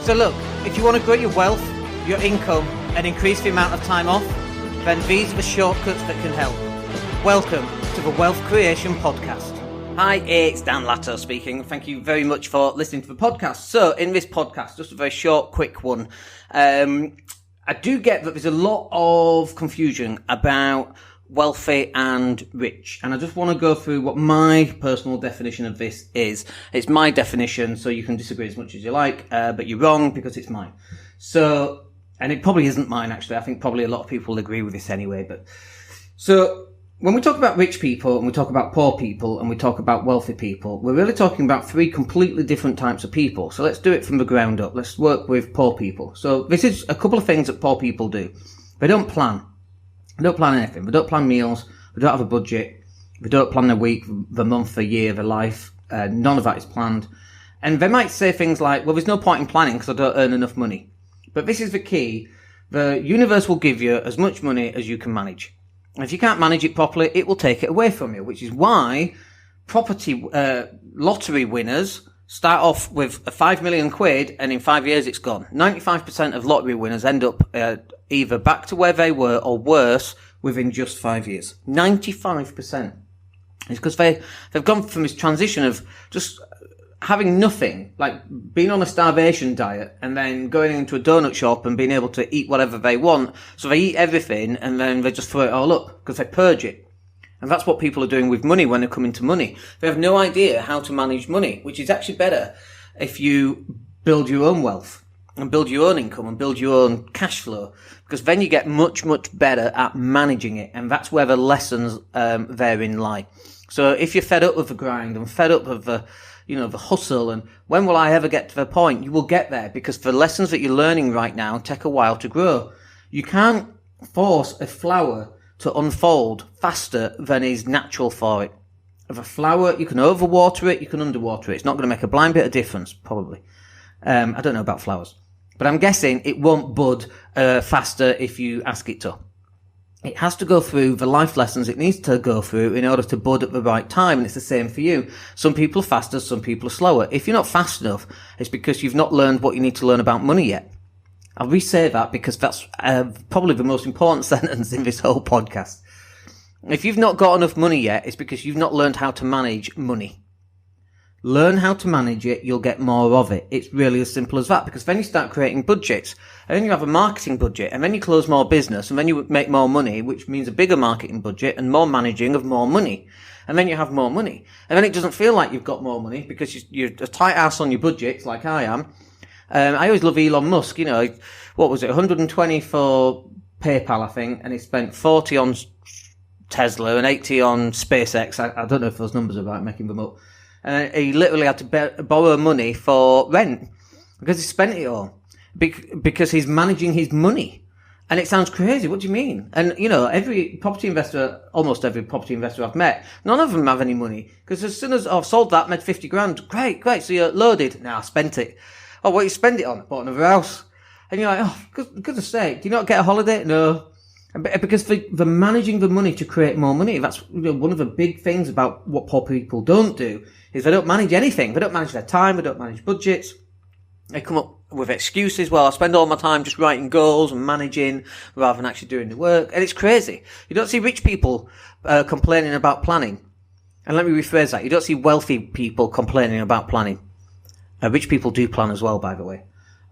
So look, if you want to grow your wealth, your income, and increase the amount of time off, then these are the shortcuts that can help. Welcome to the Wealth Creation Podcast. Hi, it's Dan Latto speaking. Thank you very much for listening to the podcast. So in this podcast, just a very short, quick one, I do get that there's a lot of confusion about wealthy and rich, and I just want to go through what my personal definition of this is. It's my definition, so you can disagree as much as you like, but you're wrong because it's mine. So, and it probably isn't mine actually. I think probably a lot of people agree with this anyway. But so when we talk about rich people and we talk about poor people and we talk about wealthy people, we're really talking about three completely different types of people. So let's do it from the ground up. Let's work with poor people. So this is a couple of things that poor people do. They don't plan. They don't plan anything. They don't plan meals. They don't have a budget. They don't plan their week, the month, the year, their life. None of that is planned. And they might say things like, well, there's no point in planning because I don't earn enough money. But this is the key. The universe will give you as much money as you can manage. And if you can't manage it properly, it will take it away from you, which is why lottery winners start off with a 5 million quid and in 5 years it's gone. 95% of lottery winners end up either back to where they were or worse within just 5 years. 95%. It's because they've gone from this transition of just having nothing, like being on a starvation diet and then going into a donut shop and being able to eat whatever they want. So they eat everything and then they just throw it all up because they purge it. And that's what people are doing with money when they come into money. They have no idea how to manage money, which is actually better if you build your own wealth and build your own income and build your own cash flow, because then you get much, much better at managing it. And that's where the lessons therein lie. So if you're fed up with the grind and fed up with the hustle and when will I ever get to the point, you will get there, because the lessons that you're learning right now take a while to grow. You can't force a flower to unfold faster than is natural for it. If a flower, you can overwater it, you can underwater it. It's not going to make a blind bit of difference, probably. I don't know about flowers, but I'm guessing it won't bud faster if you ask it to. It has to go through the life lessons it needs to go through in order to bud at the right time, and it's the same for you. Some people are faster, some people are slower. If you're not fast enough, it's because you've not learned what you need to learn about money yet. I'll re-say that because that's probably the most important sentence in this whole podcast. If you've not got enough money yet, it's because you've not learned how to manage money. Learn how to manage it, you'll get more of it. It's really as simple as that, because then you start creating budgets, and then you have a marketing budget, and then you close more business, and then you make more money, which means a bigger marketing budget and more managing of more money. And then you have more money. And then it doesn't feel like you've got more money because you're a tight ass on your budgets, like I am. I always love Elon Musk, what was it, 120 for PayPal, I think, and he spent 40 on Tesla and 80 on SpaceX. I don't know if those numbers are right, making them up. And he literally had to borrow money for rent because he spent it all because he's managing his money. And it sounds crazy. What do you mean? And, almost every property investor I've met, none of them have any money, because as soon as I've sold that, made 50 grand. Great. So you're loaded. Now I spent it. Oh, what you spend it on? I bought another house. And you're like, oh, goodness sake, do you not get a holiday? No. Because the managing the money to create more money, that's one of the big things about what poor people don't do, is they don't manage anything. They don't manage their time, they don't manage budgets. They come up with excuses. Well, I spend all my time just writing goals and managing rather than actually doing the work. And it's crazy. You don't see rich people complaining about planning. And let me rephrase that. You don't see wealthy people complaining about planning. Rich people do plan as well, by the way.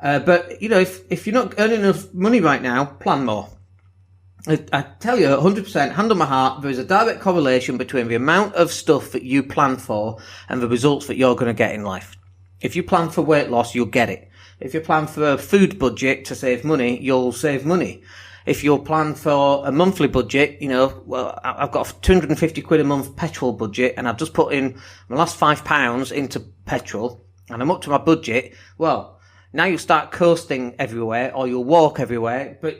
But if you're not earning enough money right now, plan more. I tell you, 100%, hand on my heart, there is a direct correlation between the amount of stuff that you plan for and the results that you're going to get in life. If you plan for weight loss, you'll get it. If you plan for a food budget to save money, you'll save money. If you'll plan for a monthly budget, I've got 250 quid a month petrol budget, and I've just put in my last £5 into petrol, and I'm up to my budget. Well, now you'll start coasting everywhere, or you'll walk everywhere, but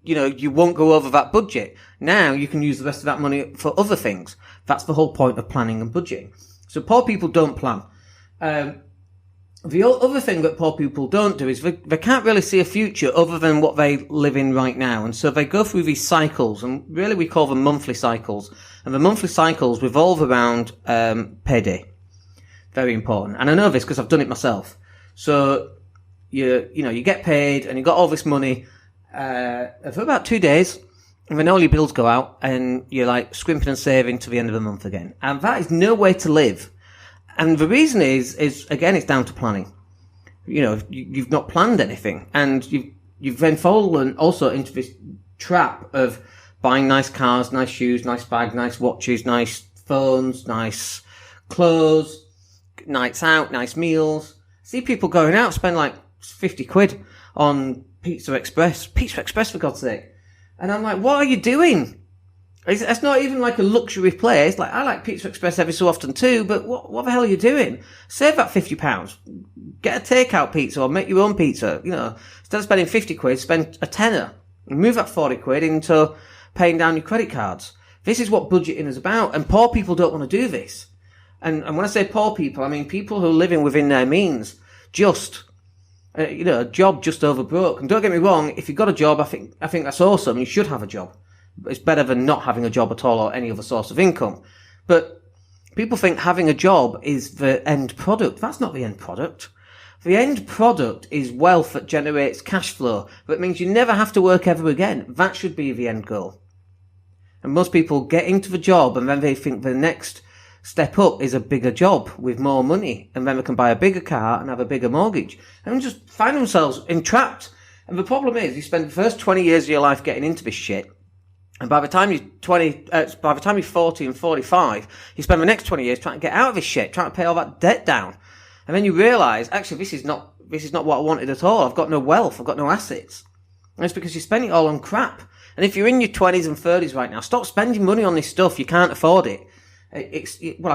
you won't go over that budget. Now you can use the rest of that money for other things. That's the whole point of planning and budgeting. So poor people don't plan. The other thing that poor people don't do is they can't really see a future other than what they live in right now. And so they go through these cycles, and really we call them monthly cycles. And the monthly cycles revolve around payday. Very important. And I know this because I've done it myself. So you get paid and you got all this money for about 2 days, and then all your bills go out and you're like scrimping and saving to the end of the month again. And that is no way to live. And the reason is again, it's down to planning. You've not planned anything, and you've then fallen also into this trap of buying nice cars, nice shoes, nice bags, nice watches, nice phones, nice clothes, nights out, nice meals. See people going out, spend like 50 quid on Pizza Express for God's sake. And I'm like, what are you doing? It's not even like a luxury place. Like, I like Pizza Express every so often too, but what the hell are you doing? Save that £50. Get a takeout pizza or make your own pizza. Instead of spending 50 quid, spend a tenner. And move that 40 quid into paying down your credit cards. This is what budgeting is about, and poor people don't want to do this. And when I say poor people, I mean people who are living within their means. Just, a job just over broke. And don't get me wrong, if you've got a job, I think that's awesome. You should have a job. It's better than not having a job at all or any other source of income. But people think having a job is the end product. That's not the end product. The end product is wealth that generates cash flow. That means you never have to work ever again. That should be the end goal. And most people get into the job and then they think the next step up is a bigger job with more money. And then they can buy a bigger car and have a bigger mortgage. And just find themselves entrapped. And the problem is you spend the first 20 years of your life getting into this shit. And by the time you're 40 and 45, you spend the next 20 years trying to get out of this shit, trying to pay all that debt down. And then you realise, actually, this is not what I wanted at all. I've got no wealth. I've got no assets. And it's because you spend it all on crap. And if you're in your 20s and 30s right now, stop spending money on this stuff. You can't afford it. I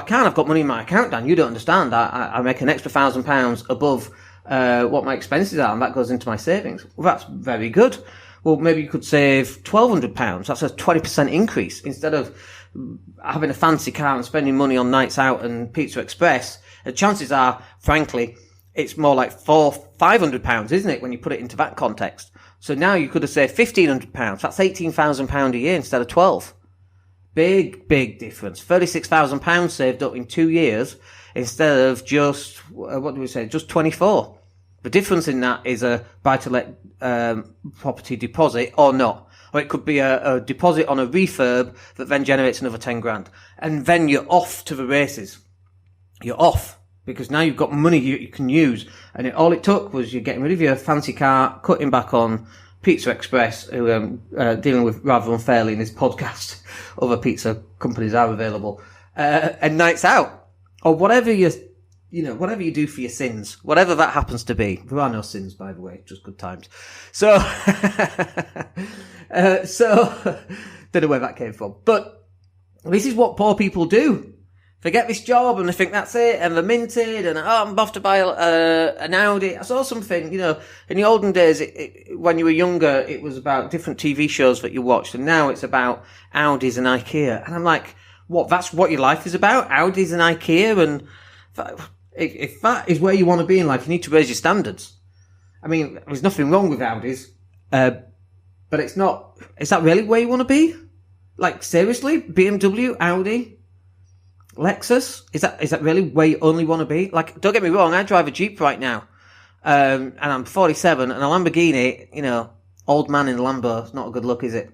can. I've got money in my account, Dan. You don't understand. I make an extra £1,000 above what my expenses are, and that goes into my savings. Well, that's very good. Well, maybe you could save £1,200. That's a 20% increase. Instead of having a fancy car and spending money on nights out and Pizza Express, the chances are, frankly, it's more like £500, isn't it, when you put it into that context? So now you could have saved £1,500. That's £18,000 a year instead of 12. Big difference. £36,000 saved up in 2 years instead of just, just 24. The difference in that is a buy-to-let property deposit or not. Or it could be a deposit on a refurb that then generates another 10 grand. And then you're off to the races. You're off. Because now you've got money you can use. And all it took was you getting rid of your fancy car, cutting back on Pizza Express, who I'm dealing with rather unfairly in this podcast. Other pizza companies are available. And nights out. Or whatever whatever you do for your sins, whatever that happens to be. There are no sins, by the way, just good times. So, don't know where that came from. But this is what poor people do. They get this job and they think that's it, and they're minted, and I'm off to buy an Audi. I saw something, in the olden days, when you were younger, it was about different TV shows that you watched, and now it's about Audis and IKEA. And I'm like, what, that's what your life is about? Audis and IKEA? And if that is where you want to be in life, you need to raise your standards. I mean, there's nothing wrong with Audis, but it's not, is that really where you want to be? Like, seriously? BMW, Audi, Lexus? Is that really where you only want to be? Like, don't get me wrong, I drive a Jeep right now, and I'm 47, and a Lamborghini, old man in a Lambo, it's not a good look, is it?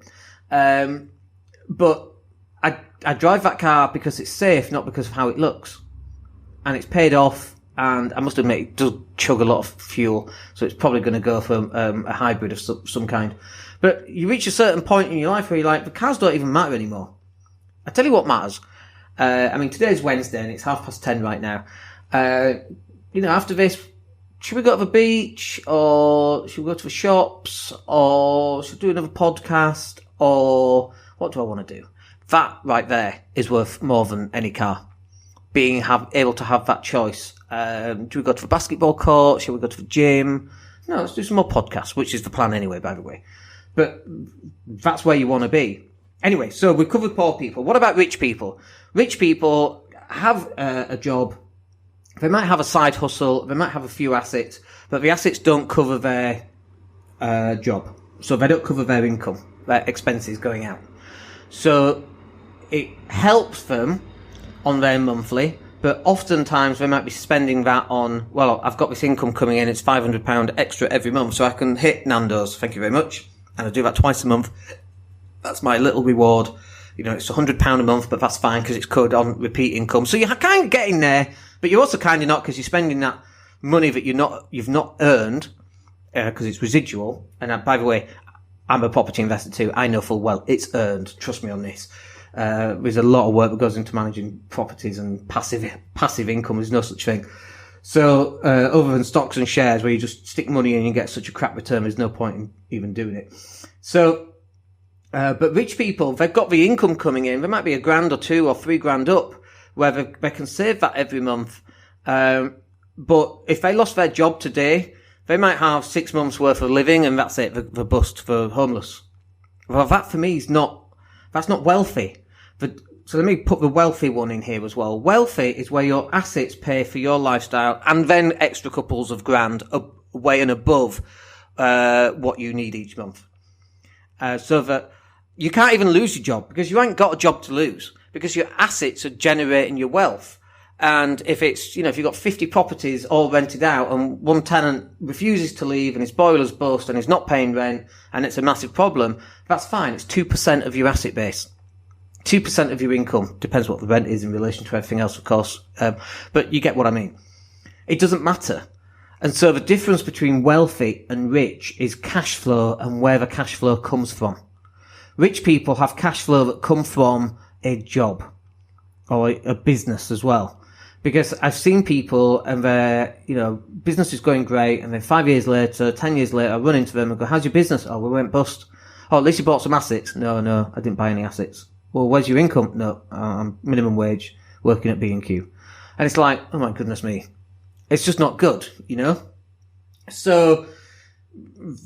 But I drive that car because it's safe, not because of how it looks. And it's paid off, and I must admit, it does chug a lot of fuel, so it's probably going to go for a hybrid of some kind. But you reach a certain point in your life where you're like, the cars don't even matter anymore. I tell you what matters. Today's Wednesday, and it's 10:30 right now. After this, should we go to the beach, or should we go to the shops, or should we do another podcast, or what do I want to do? That right there is worth more than any car. Being able to have that choice. Do we go to the basketball court? Shall we go to the gym? No, let's do some more podcasts, which is the plan anyway, by the way. But that's where you want to be. Anyway, so we've covered poor people. What about rich people? Rich people have a job. They might have a side hustle. They might have a few assets, but the assets don't cover their job. So they don't cover their income, their expenses going out. So it helps them on their monthly But oftentimes they might be spending that on, well, I've got this income coming in, it's £500 extra every month, so I can hit Nando's, thank you very much. And I do that twice a month. That's my little reward. You know, it's £100 a month, but that's fine because it's covered on repeat income. So you're kind of getting there, but you're also kind of not, because you're spending that money that you've not earned, because it's residual. And by the way, I'm a property investor too. I know full well it's earned. Trust me on this. There's a lot of work that goes into managing properties and passive income. There's no such thing. So, other than stocks and shares where you just stick money in and you get such a crap return, there's no point in even doing it. So, but rich people, they've got the income coming in. There might be £1,000 or £2,000 or £3,000 up where they can save that every month. But if they lost their job today, they might have 6 months worth of living and that's it, the bust for homeless. Well, that for me that's not wealthy. So let me put the wealthy one in here as well. Wealthy is where your assets pay for your lifestyle and then extra couples of grand away and above what you need each month. So that you can't even lose your job because you ain't got a job to lose because your assets are generating your wealth. And if it's, if you've got 50 properties all rented out and one tenant refuses to leave and his boiler's bust and he's not paying rent and it's a massive problem, that's fine. It's 2% of your asset base. 2% of your income. Depends what the rent is in relation to everything else, of course. But you get what I mean. It doesn't matter. And so the difference between wealthy and rich is cash flow and where the cash flow comes from. Rich people have cash flow that come from a job or a business as well. Because I've seen people and their, business is going great and then 5 years later, 10 years later, I run into them and go, how's your business? Oh, we went bust. Oh, at least you bought some assets. No, I didn't buy any assets. Well, where's your income? No, I'm minimum wage, working at B&Q. And it's like, oh my goodness me. It's just not good, So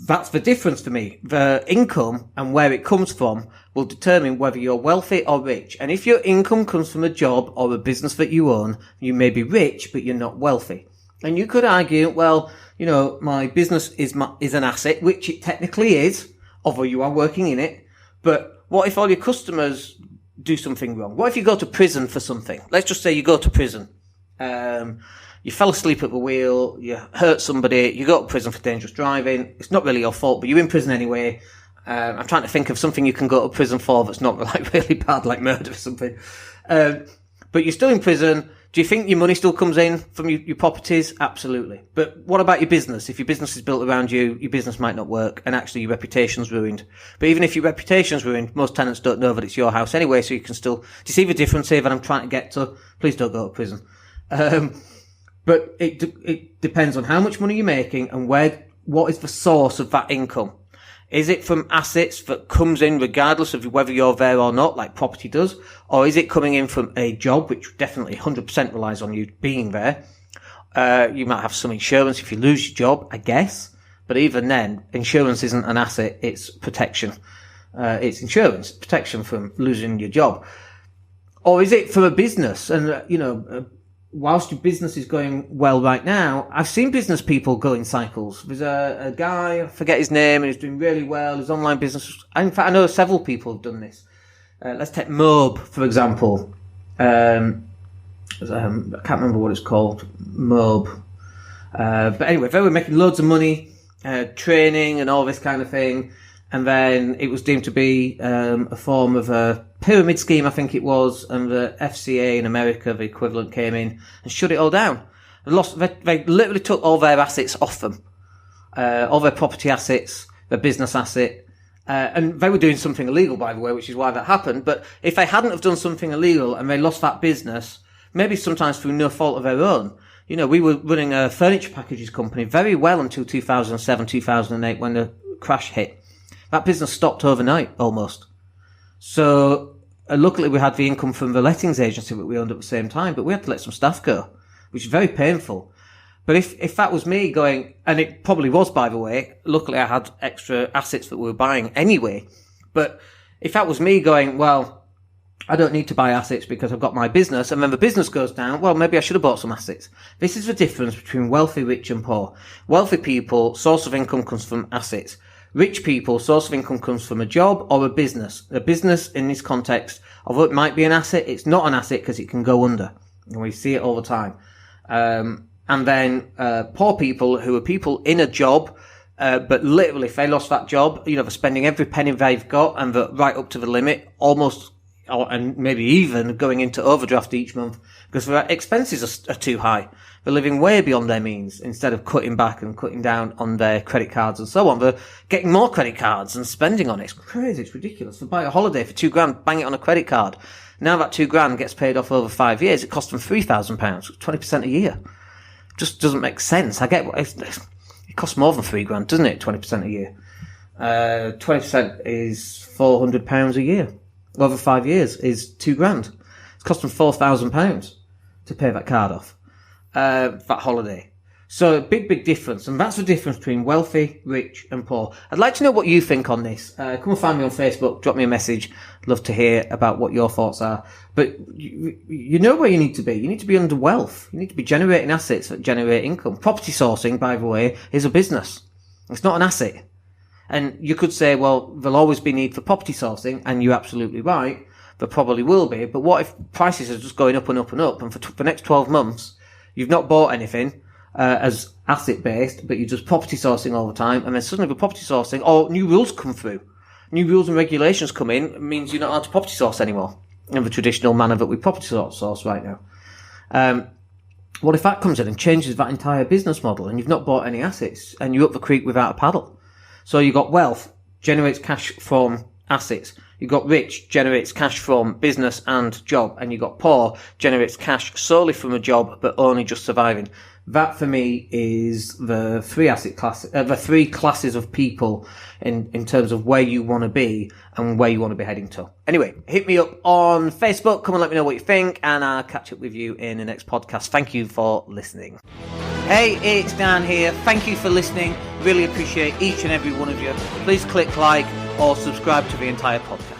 that's the difference for me. The income and where it comes from will determine whether you're wealthy or rich. And if your income comes from a job or a business that you own, you may be rich, but you're not wealthy. And you could argue, well, my business is an asset, which it technically is, although you are working in it. But what if all your customers do something wrong? What if you go to prison for something? Let's just say you go to prison. You fell asleep at the wheel, you hurt somebody, you go to prison for dangerous driving. It's not really your fault, but you're in prison anyway. I'm trying to think of something you can go to prison for that's not like really bad, like murder or something. But you're still in prison. Do you think your money still comes in from your properties? Absolutely. But what about your business? If your business is built around you, your business might not work and actually your reputation's ruined. But even if your reputation's ruined, most tenants don't know that it's your house anyway, so you can still... Do you see the difference here that I'm trying to get to? Please don't go to prison. But it depends on how much money you're making and what is the source of that income. Is it from assets that comes in regardless of whether you're there or not, like property does? Or is it coming in from a job, which definitely 100% relies on you being there? You might have some insurance if you lose your job, I guess. But even then, insurance isn't an asset, it's protection. It's insurance, protection from losing your job. Or is it for a business? And, whilst your business is going well right now, I've seen business people go in cycles. There's a guy, I forget his name, and he's doing really well. His online business. In fact, I know several people have done this. Let's take Mob, for example. I can't remember what it's called. Mob. But anyway, they were making loads of money, training and all this kind of thing. And then it was deemed to be a form of a pyramid scheme, I think it was, and the FCA in America, the equivalent, came in and shut it all down. They literally took all their assets off them, all their property assets, their business asset, and they were doing something illegal, by the way, which is why that happened. But if they hadn't have done something illegal and they lost that business, maybe sometimes through no fault of their own. We were running a furniture packages company very well until 2007, 2008 when the crash hit. That business stopped overnight, almost. So, luckily we had the income from the lettings agency that we owned at the same time, but we had to let some staff go, which is very painful. But if that was me going, and it probably was, by the way, luckily I had extra assets that we were buying anyway, but if that was me going, well, I don't need to buy assets because I've got my business, and then the business goes down, well, maybe I should have bought some assets. This is the difference between wealthy, rich and poor. Wealthy people, source of income comes from assets. Rich people, source of income comes from a job or a business. A business, in this context, although it might be an asset, it's not an asset because it can go under. And we see it all the time. And then poor people who are people in a job, but literally if they lost that job, they're spending every penny they've got and they're right up to the limit, almost, and maybe even going into overdraft each month because their expenses are too high. They're living way beyond their means. Instead of cutting back and cutting down on their credit cards and so on, they're getting more credit cards and spending on it. It's crazy. It's ridiculous. They buy a holiday for £2,000, bang it on a credit card. Now that £2,000 gets paid off over 5 years, it costs them £3,000, 20% a year. Just doesn't make sense. I get it costs more than £3,000, doesn't it? 20% a year. 20% is £400 a year. Over 5 years is £2,000. It's cost them £4,000 to pay that card off. That holiday. So big difference. And that's the difference between wealthy, rich and poor. I'd like to know what you think on this. Come and find me on Facebook. Drop me a message. I'd love to hear about what your thoughts are. But you know where you need to be. You need to be under wealth. You need to be generating assets that generate income. Property sourcing, by the way, is a business. It's not an asset. And you could say, well, there'll always be need for property sourcing. And you're absolutely right. There probably will be. But what if prices are just going up and up and up? And for the next 12 months, you've not bought anything as asset-based, but you're just property sourcing all the time, and then suddenly the property sourcing, or new rules come through. New rules and regulations come in, it means you're not allowed to property source anymore in the traditional manner that we property source right now. What if that comes in and changes that entire business model, and you've not bought any assets, and you're up the creek without a paddle? So you've got wealth, generates cash from assets. You've got rich, generates cash from business and job. And you've got poor, generates cash solely from a job, but only just surviving. That for me is the three classes of people in terms of where you want to be and where you want to be heading to. Anyway, hit me up on Facebook. Come and let me know what you think, and I'll catch up with you in the next podcast. Thank you for listening. Hey, it's Dan here. Thank you for listening. Really appreciate each and every one of you. Please click like or subscribe to the entire podcast.